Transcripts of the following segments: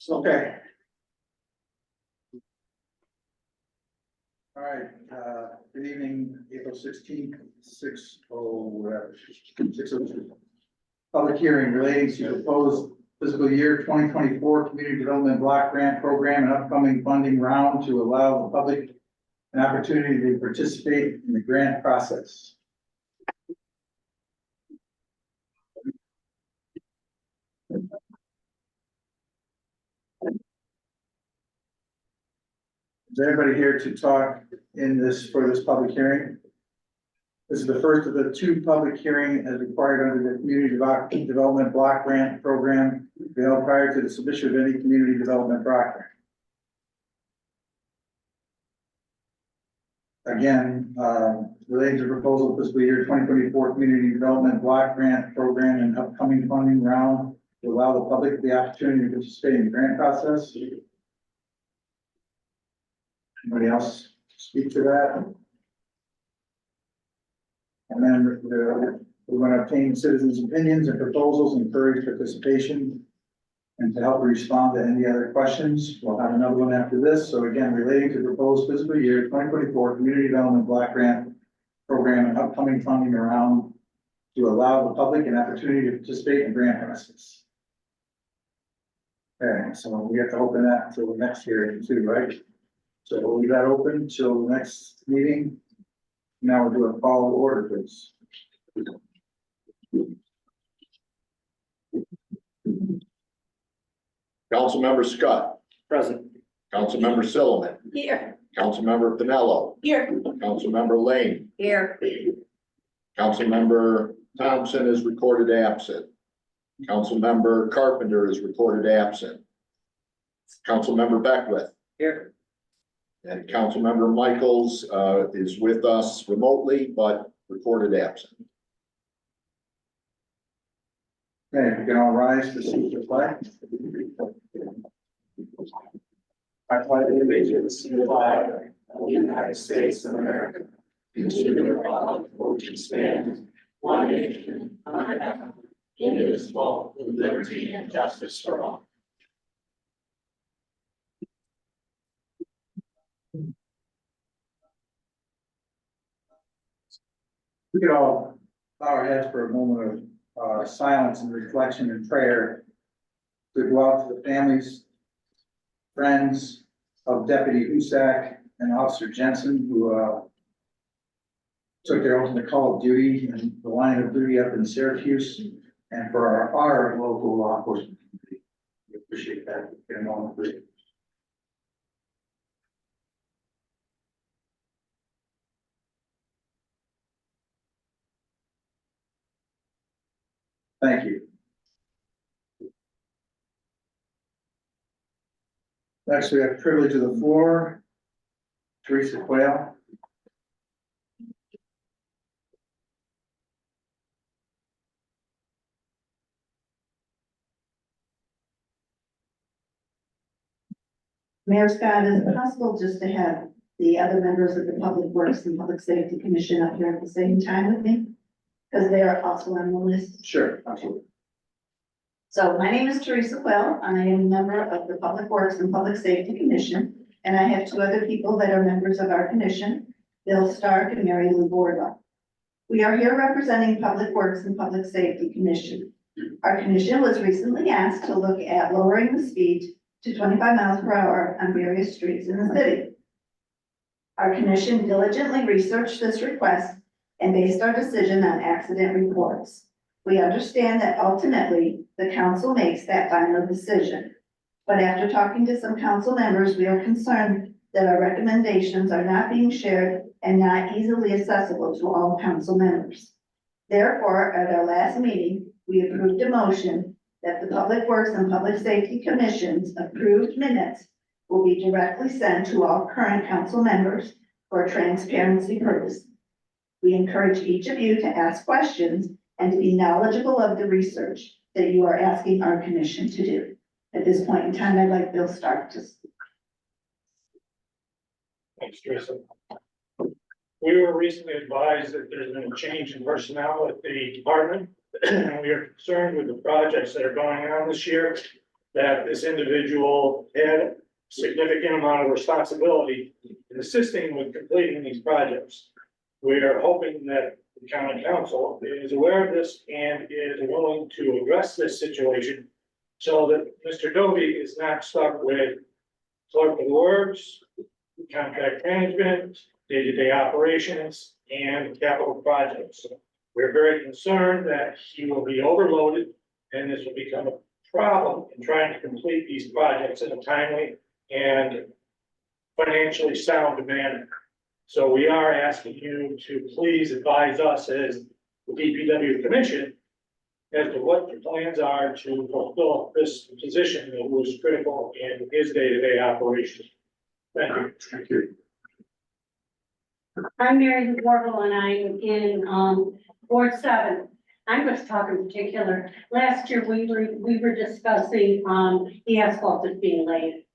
Okay. All right, good evening, April 16th, 6:02. Public hearing relating to proposed fiscal year 2024 Community Development Block Grant Program and upcoming funding round to allow the public an opportunity to participate in the grant process. Is everybody here to talk for this public hearing? This is the first of the two public hearings as required under the Community Development Block Grant Program held prior to the submission of any community development block grant. Again, relating to proposal fiscal year 2024 Community Development Block Grant Program and upcoming funding round to allow the public the opportunity to participate in the grant process. Anybody else speak to that? And then we're going to obtain citizens' opinions and proposals, encourage participation, and to help respond to any other questions. We'll have another one after this. So again, relating to proposed fiscal year 2024 Community Development Block Grant Program and upcoming funding round to allow the public an opportunity to participate in grant process. Okay, so we have to open that until the next hearing too, right? So we'll leave that open till the next meeting. Now we'll do a call to order, please. Councilmember Scott. Present. Councilmember Silliman. Here. Councilmember Pinello. Here. Councilmember Lane. Here. Councilmember Thompson is recorded absent. Councilmember Carpenter is recorded absent. Councilmember Beckwith. Here. And Councilmember Michaels is with us remotely, but recorded absent. Okay, we can all rise to salute the flag. I pledge allegiance to the flag of the United States of America, and to the republic for which it stands, one nation, under God, indivisible, with liberty and justice for all. We could all bow our heads for a moment of silence and reflection and prayer to go out to the families, friends of Deputy Husak and Officer Jensen, who took their ultimate call of duty and the line of duty up in Syracuse, and for our local law enforcement community. We appreciate that. Get a moment, please. Thank you. Next, we have privilege of the floor. Teresa Quayle. Mayor Scott, is it possible just to have the other members of the Public Works and Public Safety Commission up here at the same time with me? Because they are also on the list. Sure, absolutely. So my name is Teresa Quell. I am a member of the Public Works and Public Safety Commission, and I have two other people that are members of our commission, Bill Stark and Mary Lou Bordeaux. We are here representing Public Works and Public Safety Commission. Our commission was recently asked to look at lowering the speed to 25 miles per hour on various streets in the city. Our commission diligently researched this request and based our decision on accident reports. We understand that ultimately the council makes that final decision. But after talking to some council members, we are concerned that our recommendations are not being shared and not easily accessible to all council members. Therefore, at our last meeting, we approved a motion that the Public Works and Public Safety Commission's approved minutes will be directly sent to all current council members for transparency purposes. We encourage each of you to ask questions and to be knowledgeable of the research that you are asking our commission to do. At this point in time, I'd like Bill Stark to speak. Thanks, Teresa. We were recently advised that there's been a change in personnel at the department. And we are concerned with the projects that are going on this year that this individual had significant amount of responsibility in assisting with completing these projects. We are hoping that the county council is aware of this and is willing to address this situation so that Mr. Dovey is not stuck with clerk of the works, contract management, day-to-day operations, and capital projects. We're very concerned that he will be overloaded and this will become a problem in trying to complete these projects in a timely and financially sound manner. So we are asking you to please advise us as the DPW commission as to what your plans are to fulfill this position that was critical in his day-to-day operations. Thank you. Thank you. I'm Mary Lou Warble and I'm in, Ward 7. I'm going to talk in particular. Last year, we were discussing, the asphalt that's being laid.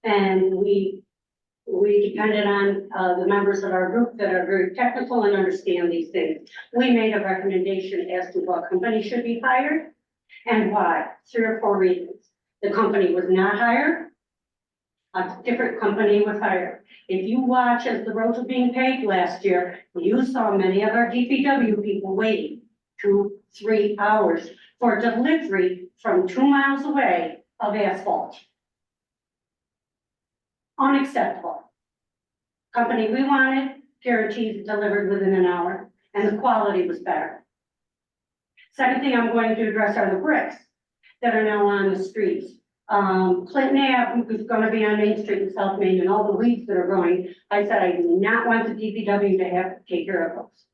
And we depended on, the members of our group that are very technical and understand these things. We made a recommendation as to what company should be hired and why. 3 or 4 reasons. The company was not hired. A different company was hired. If you watch as the roads were being paved last year, you saw many of our DPW people waiting 2-3 hours for delivery from 2 miles away of asphalt. Unacceptable. Company we wanted, guaranteed delivered within an hour, and the quality was better. Second thing I'm going to address are the bricks that are now on the streets. Clinton Ave is gonna be on Main Street in South Main and all the weeds that are growing. I said I do not want the DPW to have to take care of those.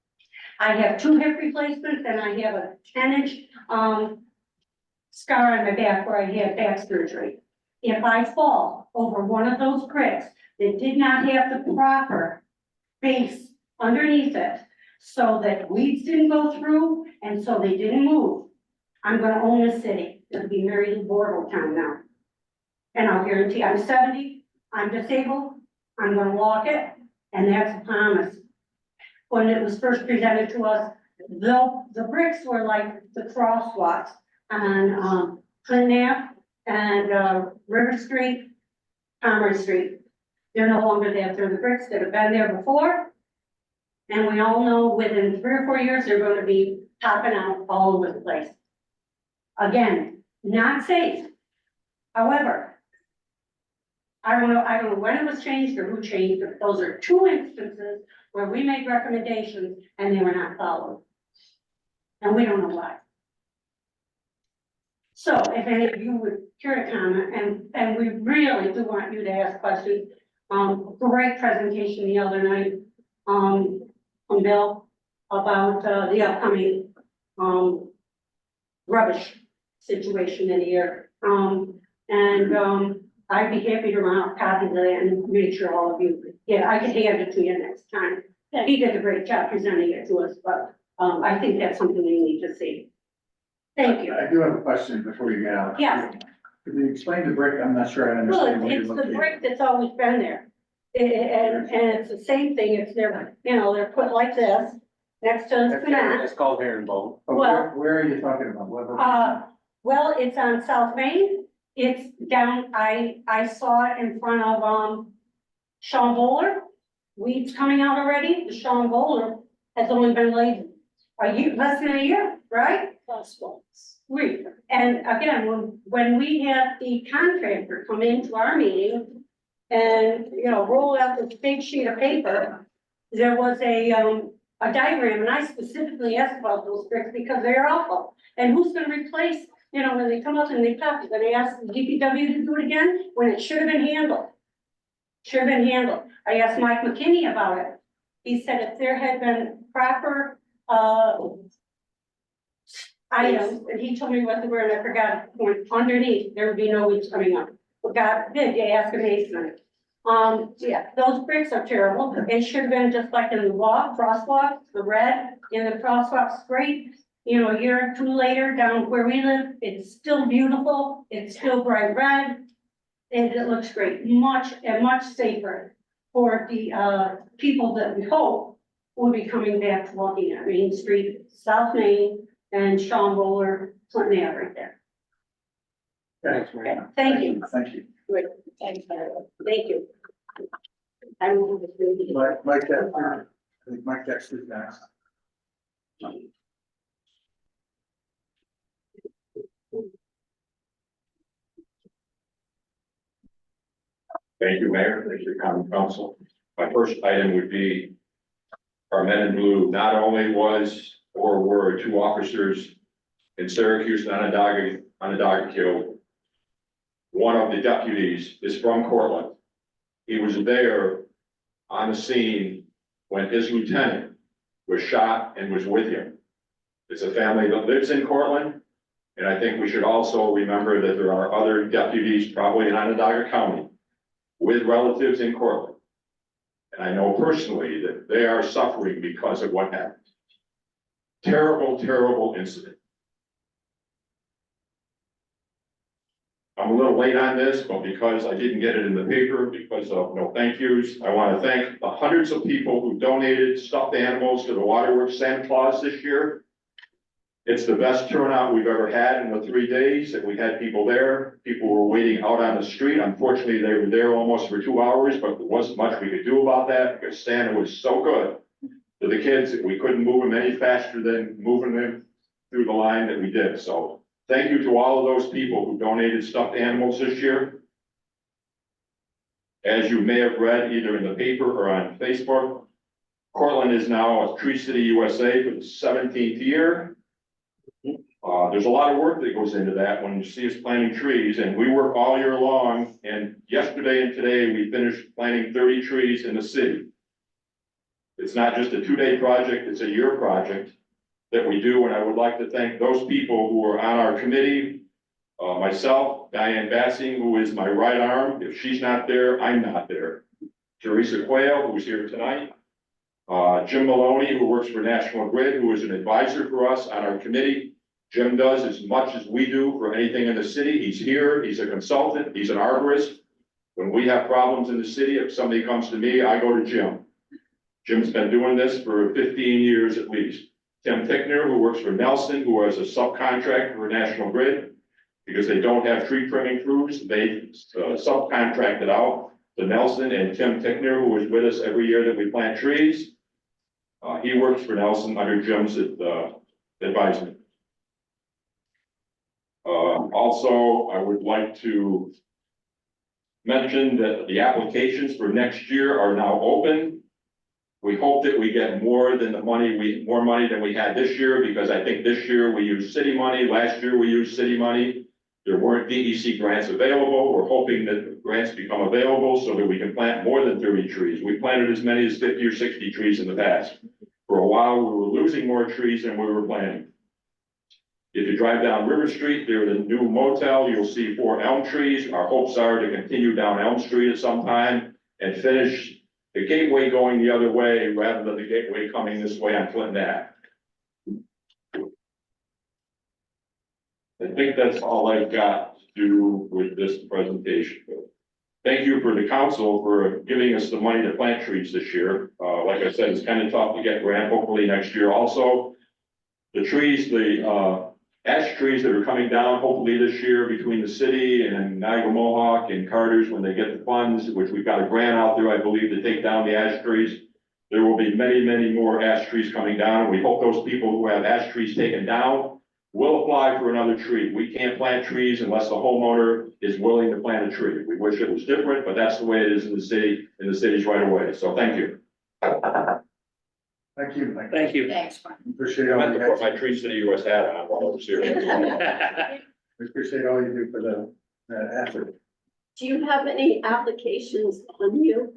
I have 2 hip replacements and I have a 10-inch, scar on my back where I had back surgery. If I fall over one of those bricks that did not have the proper base underneath it so that weeds didn't go through and so they didn't move, I'm gonna own the city. It'll be Mary Lou Warble town now. And I'll guarantee, I'm 70, I'm disabled, I'm gonna walk it, and that's a promise. When it was first presented to us, the bricks were like the crosswalks on, Clinton Ave and, River Street, Commerce Street. They're no longer there, they're the bricks that have been there before. And we all know within 3 or 4 years, they're gonna be popping out all over the place. Again, not safe. However, I don't know when it was changed or who changed it. Those are 2 instances where we made recommendations and they were not followed. And we don't know why. So if any of you would care to comment, and we really do want you to ask questions. Great presentation the other night, from Bill about, the upcoming, rubbish situation in the air. I'd be happy to run out copies of that and make sure all of you, I could hand it to you next time. He did a great job presenting it to us, but, I think that's something we need to see. Thank you. I do have a question before you get out. Yes. Could you explain the brick? I'm not sure I Well, understand what you're it's the looking at. brick that's always been there. And it's the same thing, it's they're, they're put like this, next to the cement. It's called herringbone. Oh, where are you talking about? Well, it's on South Main, it's down, I saw it in front of, Sean Bowler. Weeds coming out already, the Sean Bowler has only been laid less than a year, right? We, and again, when we had the contractor come into our meeting and, roll out this big sheet of paper, there was a diagram, and I specifically asked about those bricks because they're awful. And who's gonna replace, when they come up and they talk, they're gonna ask the DPW to do it again, when it should have been handled. Should have been handled. I asked Mike McKinney about it. He said if there had been proper, items, and he told me what they were, and I forgot, underneath, there would be no weeds coming up. But God forbid, you ask a mason. Those bricks are terrible. It should have been just like in the crosswalk, the red in the crosswalk straight. A year or 2 later, down where we live, it's still beautiful. It's still bright red. And it looks great, much safer for the, people that we hope will be coming back to walking at Main Street, South Main, and Sean Roller, Clinton Ave right there. Okay. Okay, thank you. Thank you. Good, thanks, Marilyn. Thank you. I will move it. Mike Dexter, I think Mike Dexter's next. Thank you, Mayor. Thank you, Common Council. My first item would be our men in blue. Not only was or were two officers in Syracuse and Onondaga killed, one of the deputies is from Cortland. He was there on the scene when his lieutenant was shot and was with him. It's a family that lives in Cortland, and I think we should also remember that there are other deputies, probably in Onondaga County, with relatives in Cortland. And I know personally that they are suffering because of what happened. Terrible, terrible incident. I'm a little late on this, but because I didn't get it in the paper, because of no thank yous, I want to thank the hundreds of people who donated stuffed animals to the Waterworks Santa Claus this year. It's the best turnout we've ever had in the 3 days that we had people there. People were waiting out on the street. Unfortunately, they were there almost for 2 hours, but there wasn't much we could do about that because Santa was so good to the kids that we couldn't move them any faster than moving them through the line that we did. So thank you to all of those people who donated stuffed animals this year. As you may have read either in the paper or on Facebook, Cortland is now a Tree City USA for the 17th year. There's a lot of work that goes into that when you see us planting trees, and we work all year long. And yesterday and today, we finished planting 30 trees in the city. It's not just a 2-day project, it's a year project that we do. And I would like to thank those people who are on our committee. Myself, Diane Bassing, who is my right arm. If she's not there, I'm not there. Teresa Quayle, who's here tonight. Jim Maloney, who works for National Grid, who is an advisor for us on our committee. Jim does as much as we do for anything in the city. He's here, he's a consultant, he's an arborist. When we have problems in the city, if somebody comes to me, I go to Jim. Jim's been doing this for 15 years at least. Tim Tickner, who works for Nelson, who is a subcontractor for National Grid, because they don't have tree trimming crews, they subcontract it out to Nelson. And Tim Tickner, who is with us every year that we plant trees. He works for Nelson under Jim's advisement. Also, I would like to mention that the applications for next year are now open. We hope that we get more money than we had this year, because I think this year we used city money. Last year we used city money. There weren't DEC grants available. We're hoping that the grants become available so that we can plant more than 30 trees. We planted as many as 50 or 60 trees in the past. For a while, we were losing more trees than we were planting. If you drive down River Street, there's a new motel, you'll see 4 elm trees. Our hopes are to continue down Elm Street at some time and finish the gateway going the other way rather than the gateway coming this way on Clinton Ave. I think that's all I've got to do with this presentation. Thank you for the council for giving us the money to plant trees this year. Like I said, it's kind of tough to get grant, hopefully next year also. The trees, the ash trees that are coming down hopefully this year between the city and Niagara Mohawk and Carter's, when they get the funds, which we've got a grant out there, I believe, to take down the ash trees. There will be many, many more ash trees coming down. We hope those people who have ash trees taken down will apply for another tree. We can't plant trees unless the homeowner is willing to plant a tree. We wish it was different, but that's the way it is in the city, in the city's right away. So thank you. Thank you. Thank you. Thanks, Brian. Appreciate I all meant you to put guys. my Tree City US hat on while I was here. We appreciate all you do for the effort. Do you have any applications on you?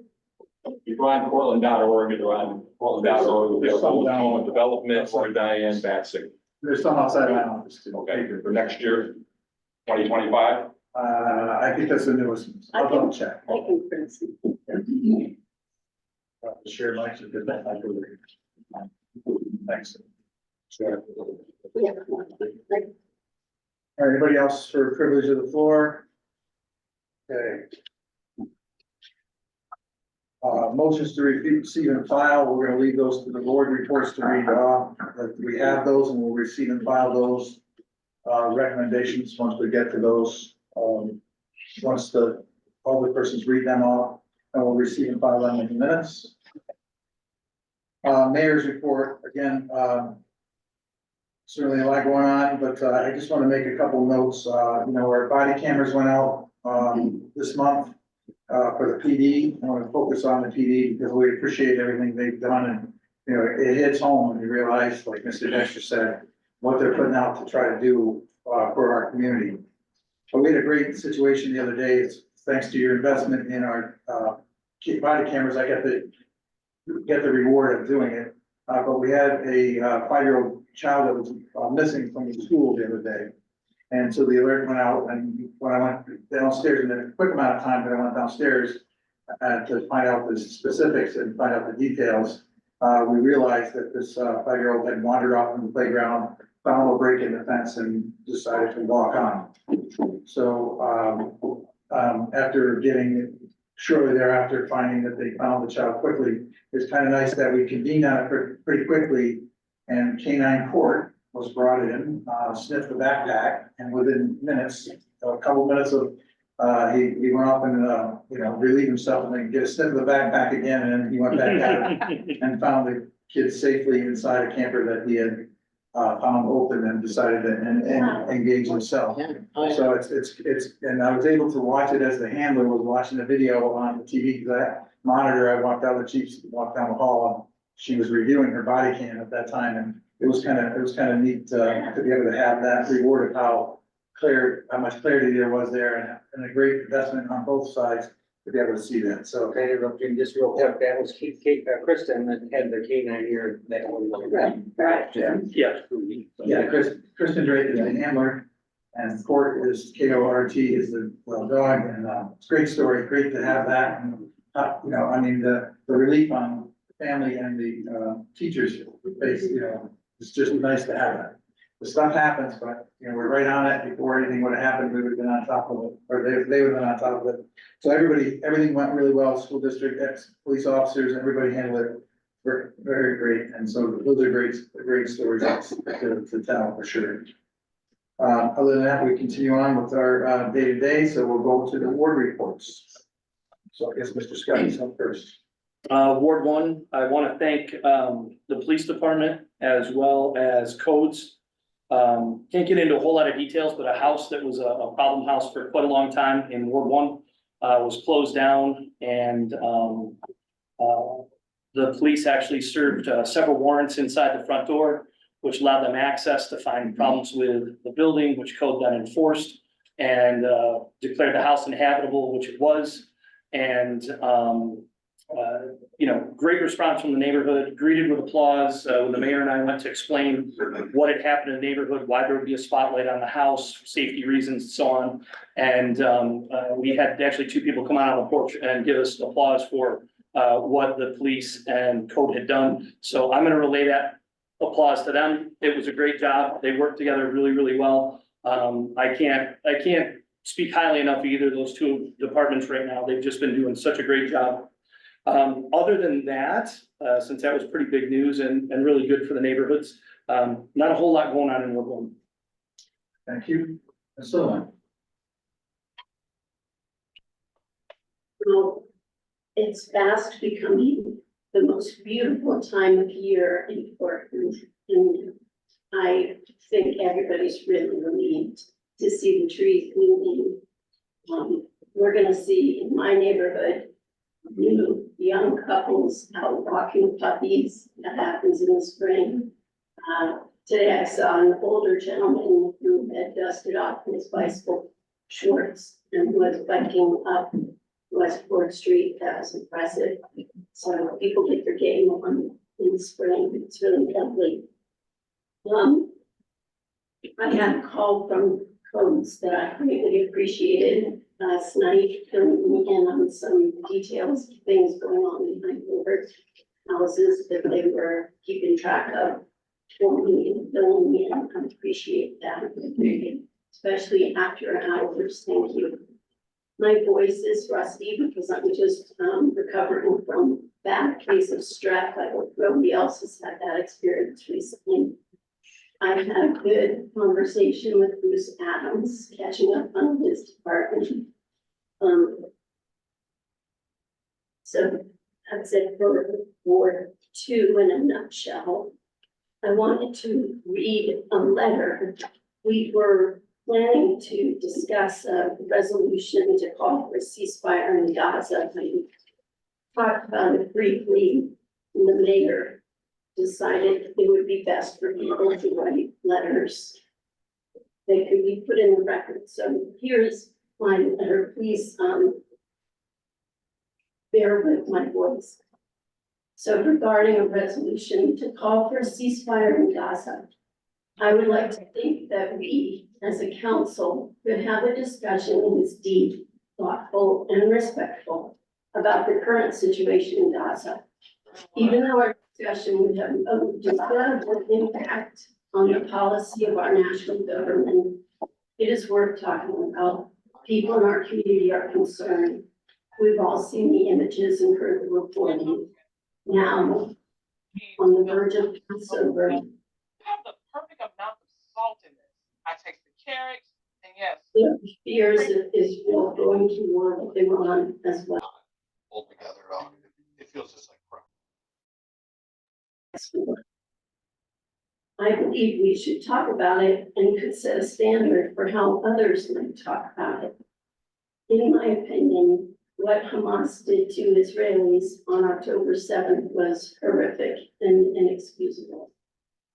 You go on Portland.org, and on Portland.org, There's some down- home development or Diane Batsing. There's some outside my office too. Okay, for next year, 2025. I think that's the newest. I'll double check. I can print some. Share my. Thanks. Yeah. All right, anybody else for privilege of the floor? Okay. Motions to receive and file, we're gonna leave those to the board reports to read off. We have those and we'll receive and file those recommendations once we get to those. Once all the persons read them off, and we'll receive and file them in the minutes. Mayor's report, again, certainly a lot going on, but I just want to make a couple notes. Our body cameras went out this month for the PD. I want to focus on the PD because we appreciate everything they've done, and it hits home when you realize, like Mr. Dexter said, what they're putting out to try to do for our community. But we had a great situation the other day. It's thanks to your investment in our body cameras. I get the reward of doing it. But we had a 5-year-old child that was missing from the school the other day. And so the alert went out, and when I went downstairs in a quick amount of time, but I went downstairs to find out the specifics and find out the details, we realized that this 5-year-old had wandered off from the playground, found a break in the fence, and decided to walk on. So after shortly thereafter, finding that they found the child quickly, it's kind of nice that we convened on it pretty quickly, and K-9 court was brought in, sniffed the backpack, and within minutes, a couple minutes of, he went off and, relieved himself, and then get a sniff of the backpack again, and then he went back out and found the kid safely inside a camper that he had found open and decided to engage himself. So it's, and I was able to watch it as the handler was watching the video on the TV, because that monitor, I walked out, the chief walked down the hall, and she was reviewing her body cam at that time, and it was kind of neat to be able to have that reward of how much clarity there was there, and a great investment on both sides to be able to see that. So Okay, interrupting just real quick, that was Kristen that had the K-9 here, that one. Right. Yeah. yeah, Kristen Drake is the handler, and Court is KORT is the dog, and it's a great story, great to have that, and the relief on the family and the teachers face, it's just nice to have that. The stuff happens, but we're right on it. Before anything would have happened, we would have been on top of it, or they would have been on top of it. So everything went really well. School district, police officers, everybody handled it very, very great. And so those are great stories to tell for sure. Other than that, we continue on with our day-to-day, so we'll go to the ward reports. So I guess Mr. Scott is up first. Ward 1, I want to thank the police department as well as codes. Can't get into a whole lot of details, but a house that was a problem house for quite a long time in Ward 1 was closed down, and the police actually served several warrants inside the front door, which allowed them access to find problems with the building, which code then enforced, and declared the house inhabitable, which it was. And great response from the neighborhood, greeted with applause. When the mayor and I went to explain what had happened in the neighborhood, why there would be a spotlight on the house, for safety reasons, and so on. And we had actually 2 people come out on the porch and give us applause for what the police and code had done. So I'm going to relay that applause to them. It was a great job. They worked together really, really well. I can't speak highly enough of either of those 2 departments right now. They've just been doing such a great job. Other than that, since that was pretty big news and really good for the neighborhoods, not a whole lot going on in Ward 1. Thank you. Ms. Sullivan. Well, it's fast becoming the most beautiful time of year in Portland. And I think everybody's really relieved to see the trees moving. We're gonna see in my neighborhood, young couples out walking puppies. That happens in the spring. Today I saw an older gentleman who had dusted off his bicycle shorts and was biking up Westport Street. That was impressive. So people get their game on in the spring. It's really lovely. I had a call from codes that I greatly appreciated last night, filling me in on some details, things going on behind the houses that they were keeping track of for me and filling me in. I appreciate that, especially after hours. Thank you. My voice is rusty because I'm just recovering from a bad case of strep. I hope nobody else has had that experience recently. I've had a good conversation with Bruce Adams, catching up on his department. So that's it for Ward 2 in a nutshell. I wanted to read a letter. We were planning to discuss a resolution to call for a ceasefire in Gaza. We talked about it briefly. The mayor decided it would be best for people to write letters. They could be put in the record. So here's my letter. Please, bear with my voice. So regarding a resolution to call for a ceasefire in Gaza, I would like to think that we, as a council, could have a discussion that is deep, thoughtful, and respectful about the current situation in Gaza. Even though our discussion would have a discernible impact on the policy of our national government, it is worth talking about. People in our community are concerned. We've all seen the images and heard the reporting. Now, on the verge of Passover, Have the perfect amount of salt in this. I take the carrots, and yes. the fears of Israel going to war with Iran as well. Altogether, it feels just like crap. I believe we should talk about it and could set a standard for how others might talk about it. In my opinion, what Hamas did to Israelis on October 7th was horrific and inexcusable.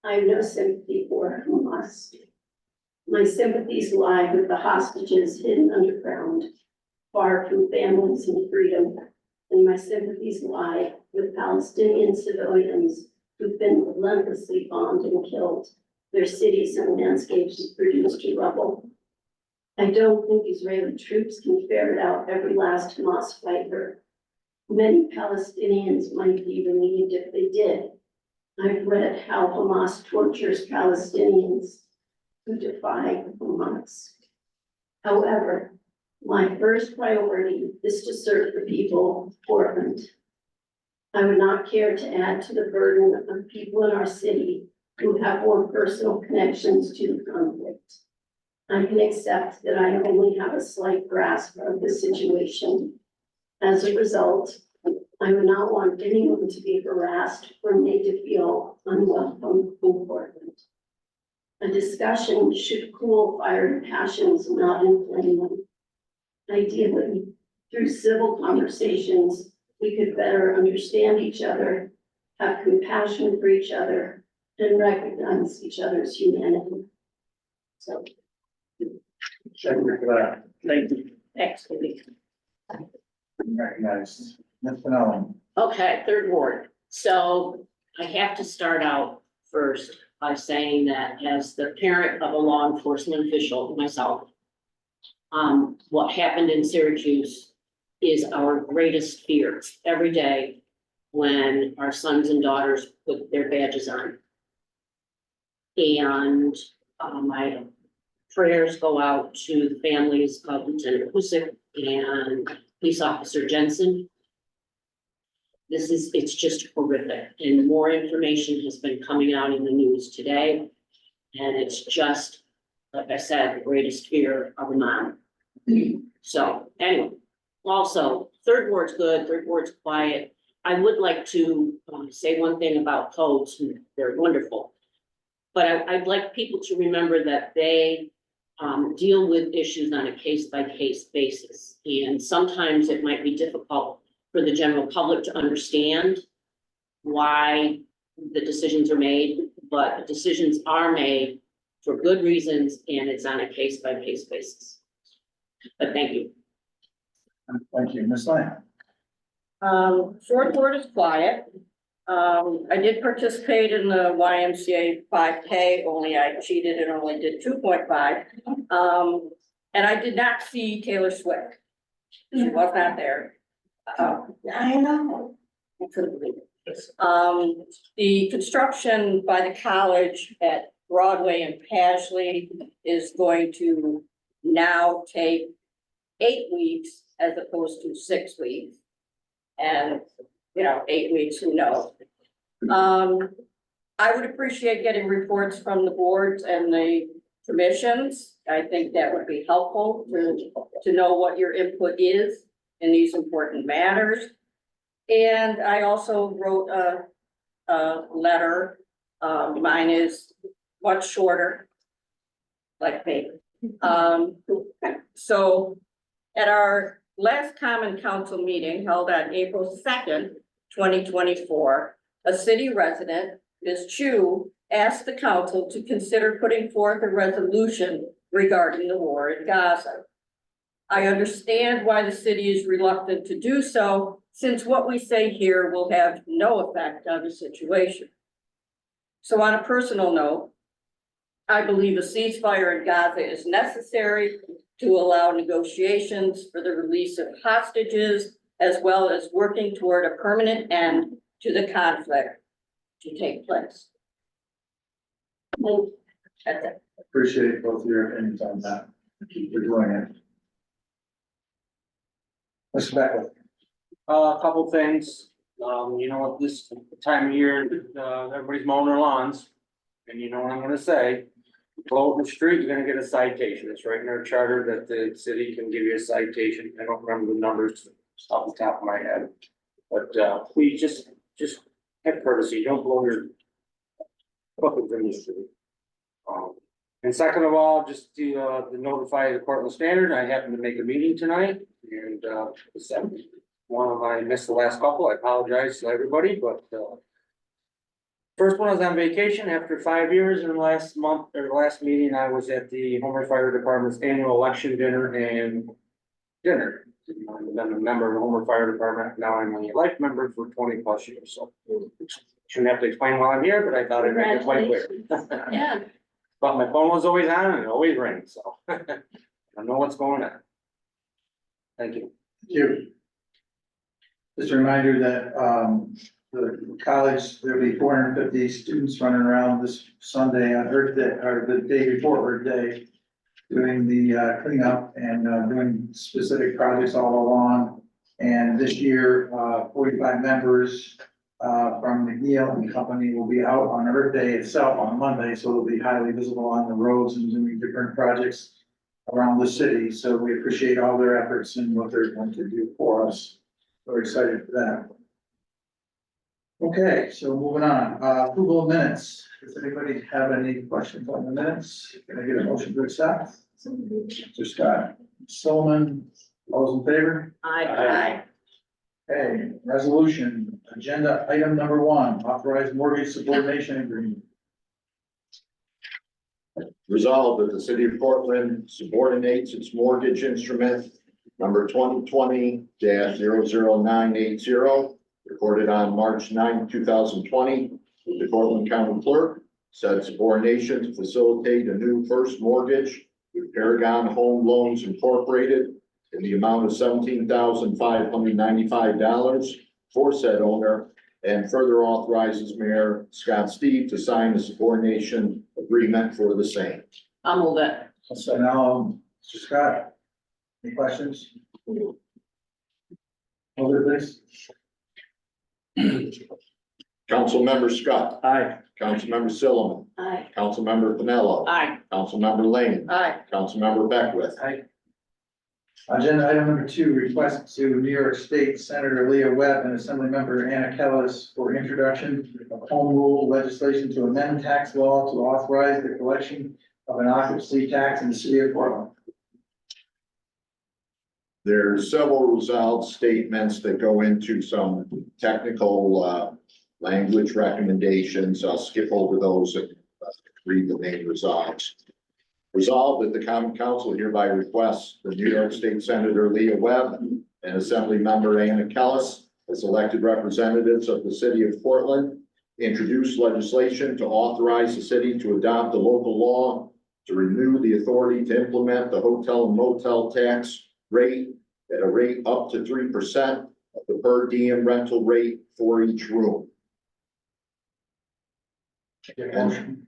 I have no sympathy for Hamas. My sympathies lie with the hostages hidden underground, far from families and freedom. And my sympathies lie with Palestinian civilians who've been relentlessly bombed and killed, their cities and landscapes reduced to rubble. I don't think Israeli troops can ferret out every last Hamas fighter. Many Palestinians might be relieved if they did. I've read how Hamas tortures Palestinians who defy Hamas. However, my first priority is to serve the people of Portland. I would not care to add to the burden of people in our city who have more personal connections to the conflict. I can accept that I only have a slight grasp of the situation. As a result, I would not want anyone to be harassed or made to feel unwelcome in Portland. A discussion should cool fiery passions, not inflame them. Ideally, through civil conversations, we could better understand each other, have compassion for each other, and recognize each other's humanity. So. Thank you for that. Thank you. Thanks. Recognized. Ms. Pennell. Okay, third ward. So I have to start out first by saying that as the parent of a law enforcement official myself, what happened in Syracuse is our greatest fear every day when our sons and daughters put their badges on. And my prayers go out to the families of Lieutenant Husick and Police Officer Jensen. It's just horrific, and more information has been coming out in the news today. And it's just, like I said, the greatest fear of a mom. So anyway, also, third ward's good, third ward's quiet. I would like to say one thing about codes, they're wonderful. But I'd like people to remember that they deal with issues on a case-by-case basis. And sometimes it might be difficult for the general public to understand why the decisions are made, but the decisions are made for good reasons, and it's on a case-by-case basis. But thank you. Thank you, Ms. Lane. Fourth ward is quiet. I did participate in the YMCA 5K, only I cheated and only did 2.5. And I did not see Taylor Swift. She was not there. I know. I couldn't believe it. The construction by the college at Broadway and Pasley is going to now take 8 weeks as opposed to 6 weeks. And, 8 weeks, who knows? I would appreciate getting reports from the boards and the commissions. I think that would be helpful to know what your input is in these important matters. And I also wrote a letter, mine is much shorter, like me. So at our last common council meeting held on April 2nd, 2024, a city resident, Ms. Chu, asked the council to consider putting forth a resolution regarding the war in Gaza. I understand why the city is reluctant to do so, since what we say here will have no effect on the situation. So on a personal note, I believe a ceasefire in Gaza is necessary to allow negotiations for the release of hostages, as well as working toward a permanent end to the conflict to take place. That's it. Appreciate both your opinions on that. You're doing it. Mr. Beckwith. A couple things, you know, at this time of year, everybody's mowing their lawns. And you know what I'm gonna say, blow up the street, you're gonna get a citation, it's right in our charter that the city can give you a citation, I don't remember the numbers off the top of my head. But, please just have courtesy, don't blow your buckets in the street. And second of all, just to notify the Portland Standard, I happened to make a meeting tonight, and, I missed the last couple, I apologize to everybody, but, first one, I was on vacation after 5 years, and last month, or last meeting, I was at the Homer Fire Department's annual election dinner and dinner. I've been a member of the Homer Fire Department, now I'm a life member for 20 plus years, so. Shouldn't have to explain why I'm here, but I thought I'd make it quite clear. Yeah. But my phone was always on and it always rings, so. I know what's going on. Thank you. Thank you. Just a reminder that, the college, there'll be 450 students running around this Sunday on Earth Day, or the day before Earth Day, doing the cleanup and doing specific projects all along. And this year, 45 members from McNeil and Company will be out on Earth Day itself on Monday, so it'll be highly visible on the roads and doing different projects around the city. So we appreciate all their efforts and what they're going to do for us. We're excited for that. Okay, so moving on, approval of minutes. Does anybody have any questions on the minutes? Can I get a motion to accept? Mr. Scott Solomon, all those in favor? Aye. Okay, resolution, agenda item number 1, authorized mortgage subordination agreement. Resolved that the city of Portland subordinates its mortgage instrument number 2020-00980, recorded on March 9, 2020, with the Portland County Clerk. Said subordination to facilitate a new first mortgage with Paragon Home Loans Incorporated in the amount of $17,595 for said owner, and further authorizes Mayor Scott Steve to sign the subordination agreement for the same. I'll move it. So now, Mr. Scott, any questions? Over this. Councilmember Scott, Aye. Councilmember Silliman, Aye. Councilmember Pinello, Aye. Councilmember Lane, Aye. Councilmember Beckwith. Agenda item number 2, request to New York State Senator Leah Webb and Assemblymember Anna Kellis for introduction of home rule legislation to amend tax law to authorize the collection of an occupancy tax in the city of Portland. There's several resolved statements that go into some technical language recommendations. I'll skip over those and read the main resolves. Resolved that the Common Council hereby requests the New York State Senator Leah Webb and Assembly Member Anna Kellis as elected representatives of the city of Portland introduce legislation to authorize the city to adopt a local law to renew the authority to implement the hotel and motel tax rate at a rate up to 3% of the per diem rental rate for each room. Motion.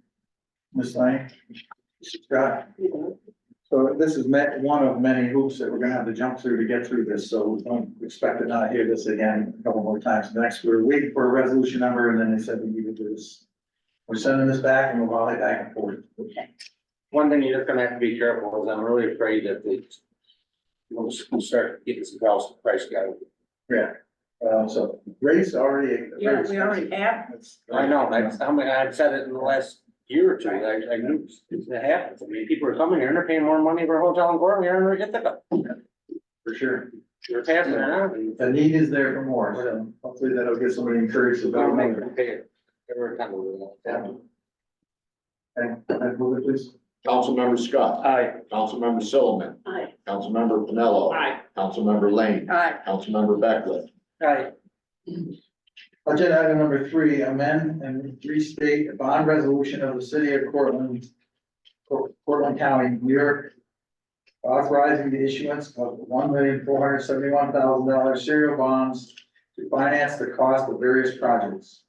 Ms. Lane? Mr. Scott? So this is one of many hoops that we're gonna have to jump through to get through this, so we don't expect to not hear this again a couple more times. Next, we're waiting for a resolution number, and then they said we need to do this We're sending this back and we'll volley back and forth. One thing you're just gonna have to be careful is I'm really afraid that we'll start getting some else price guy. Yeah. So rates already. Yeah, we already have. I know, I've said it in the last year or two, I knew it's gonna happen. I mean, people are coming here and they're paying more money for a hotel in Gorman, they're gonna get the, For sure. we're passing it on. And The need is there for more, so hopefully that'll get somebody encouraged we're gonna about make it. them pay it. Every time we do that. Okay, move it, please. Councilmember Scott. Aye. Councilmember Sullivan. Aye. Councilmember Pinello. Aye. Councilmember Lane. Aye. Councilmember Beckwith. Aye. Agenda item number 3, amend and restate the bond resolution of the city of Cortland, Portland County, New York, authorizing the issuance of $1,471,000 serial bonds to finance the cost of various projects.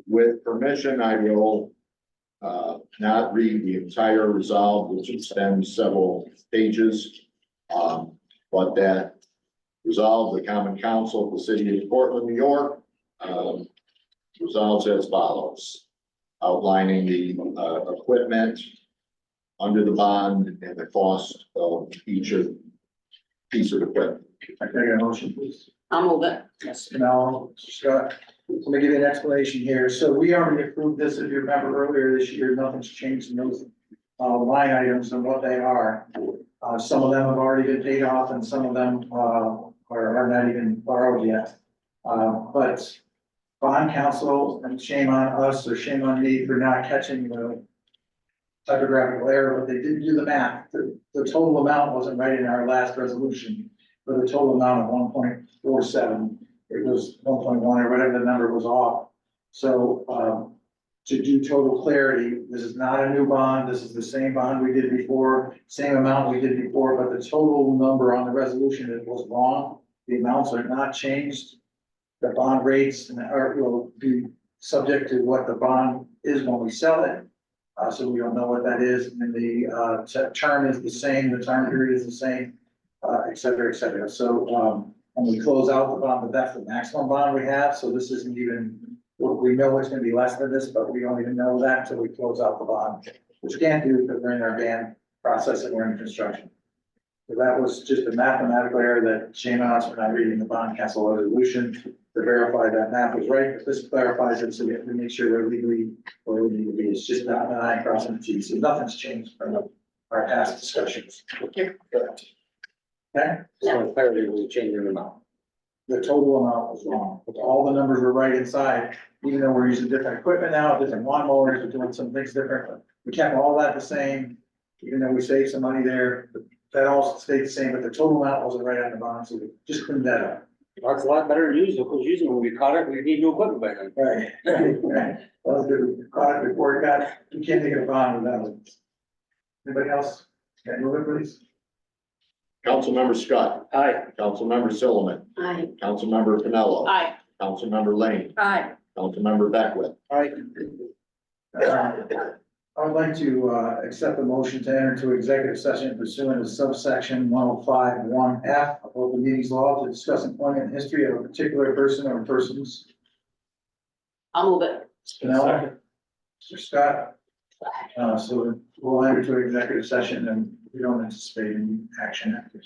With permission, I will not read the entire resolve, which extends several pages. But that resolve, the Common Council of the City of Portland, New York, resolves as follows. Outlining the equipment under the bond and the cost of each piece of equipment. I can I get a motion, please. I'll move it. Yes. Now, Scott, let me give you an explanation here. So we already approved this, if you remember earlier this year, nothing's changed in those line items and what they are. Some of them have already been paid off and some of them are not even borrowed yet. But bond council, and shame on us or shame on me for not catching the typographical error, but they didn't do the math. The total amount wasn't right in our last resolution for the total amount of 1.47. It was 1.1 or whatever the number was off. So, to do total clarity, this is not a new bond. This is the same bond we did before, same amount we did before, but the total number on the resolution, it was wrong. The amounts are not changed. The bond rates will be subject to what the bond is when we sell it. So we don't know what that is. And the, term is the same, the time period is the same, et cetera, et cetera. So, when we close out the bond, but that's the maximum bond we have. So this isn't even, we know it's gonna be less than this, but we don't even know that until we close out the bond, which we can't do because we're in our ban process and we're in construction. So that was just a mathematical error that shame on us for not reading the bond council resolution to verify that math was right, but this clarifies it, so we have to make sure we're legally where we need to be. It's just not an I crossing the T, so nothing's changed from our past discussions. Okay? So clarity, we change the amount. The total amount was wrong, but all the numbers were right inside, even though we're using different equipment now, different lawnmowers, we're doing some things different. We kept all that the same, even though we saved some money there, but that all stayed the same, but the total amount wasn't right on the bond, so we just cleaned that up. That's a lot better to use it, because usually when we caught it, we need new equipment back then. Right, right. Well, good, we caught it before it got, we can't make it a bond without it. Anybody else? Can you move it, please? Councilmember Scott. Aye. Councilmember Sullivan. Aye. Councilmember Pinello. Aye. Councilmember Lane. Aye. Councilmember Beckwith. All right. I would like to, accept the motion to enter into executive session pursuant to subsection 105(1)(f) of open meetings law to discuss employment history of a particular person or persons. I'll move it. Pinello, Mr. Scott. So we'll enter into executive session and we don't anticipate any action after.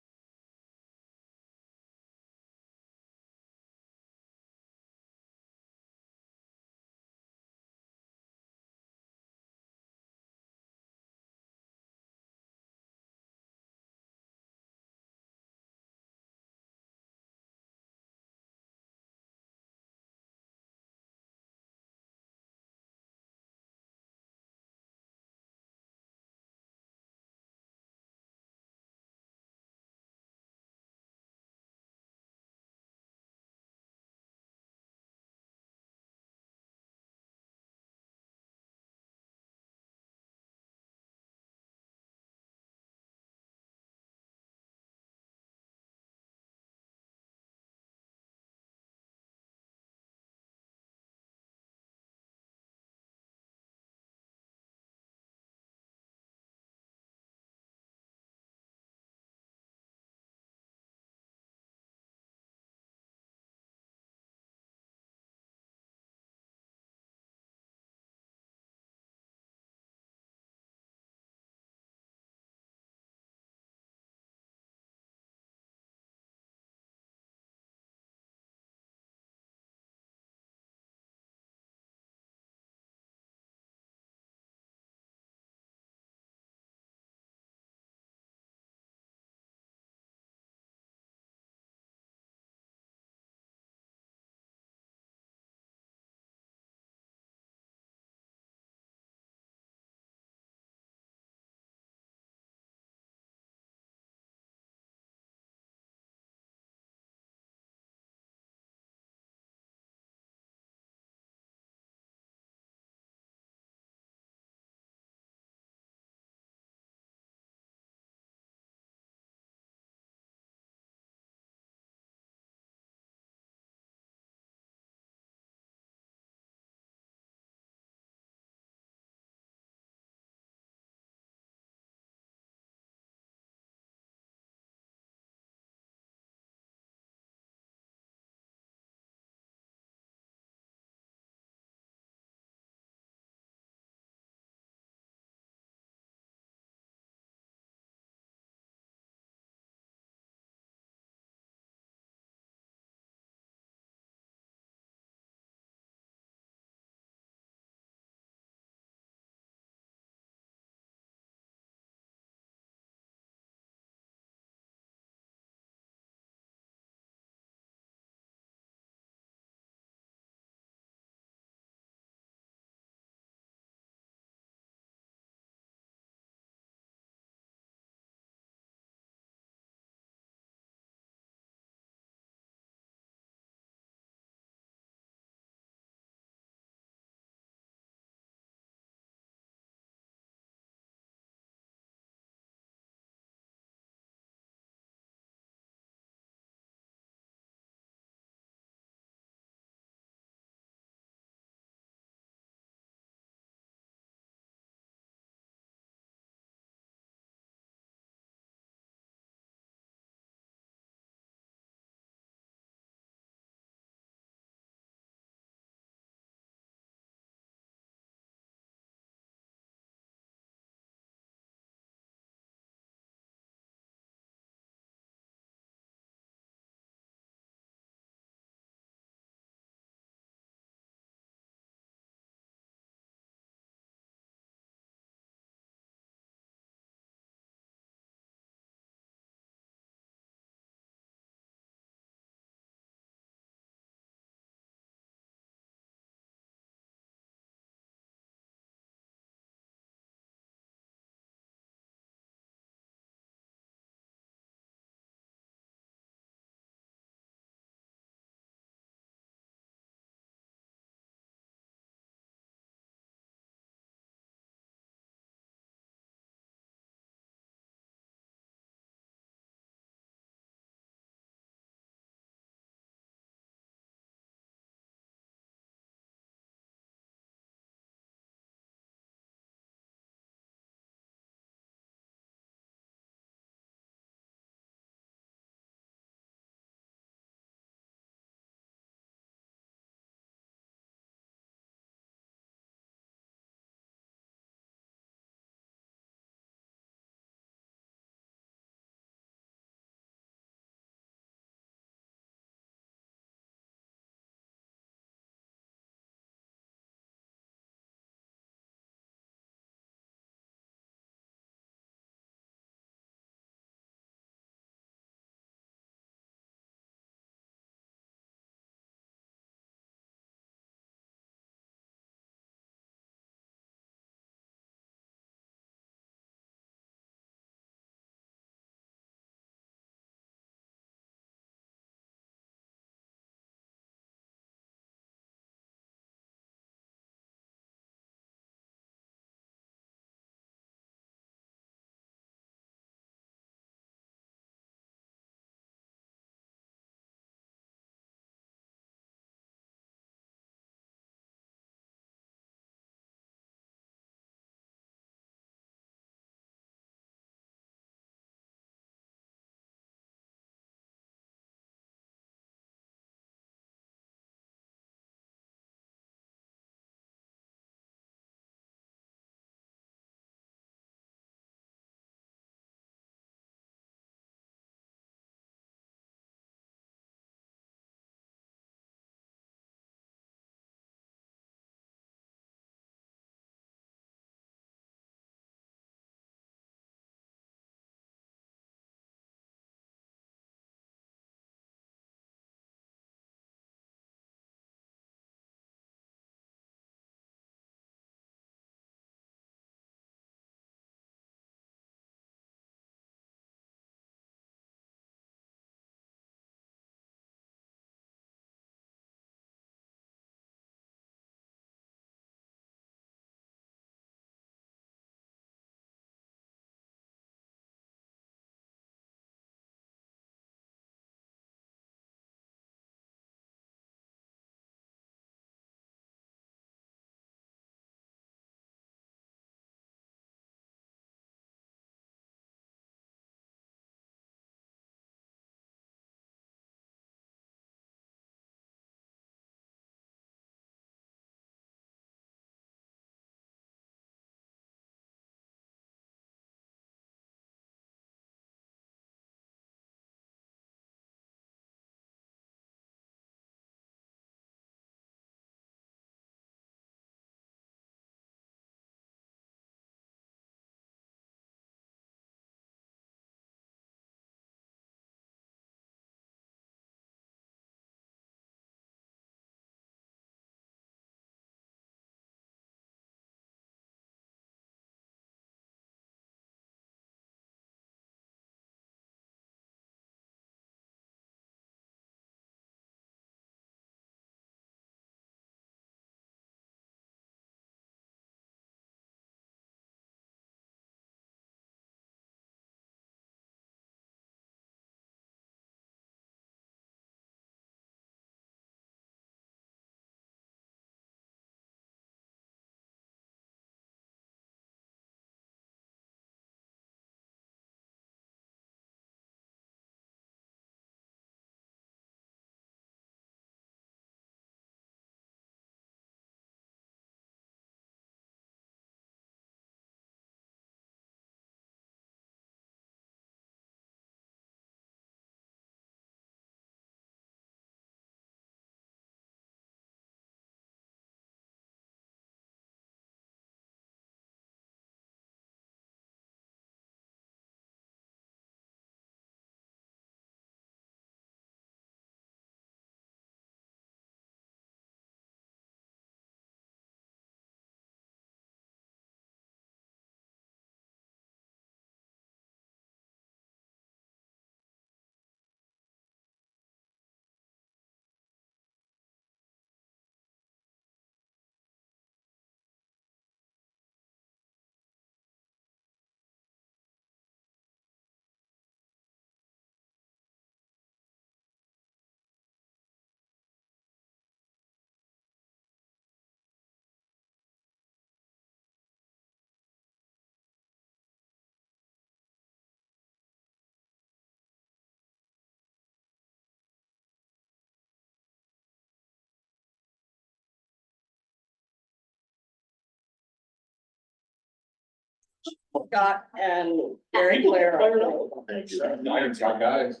Scott and Mary Claire. Iron Scott guys.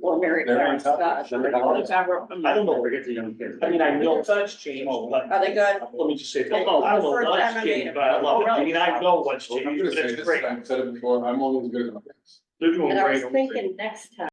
Or Mary Claire and Scott. I don't know where to get the young kids. I mean, I know that's changed, but Are they good? let me just say, I don't know First time what's I made changed, it. but I love it. I mean, I know what's I'm changed, gonna but say it's this, great. I've said it before, I'm only as good as my friends. They're doing And I was great. thinking next time.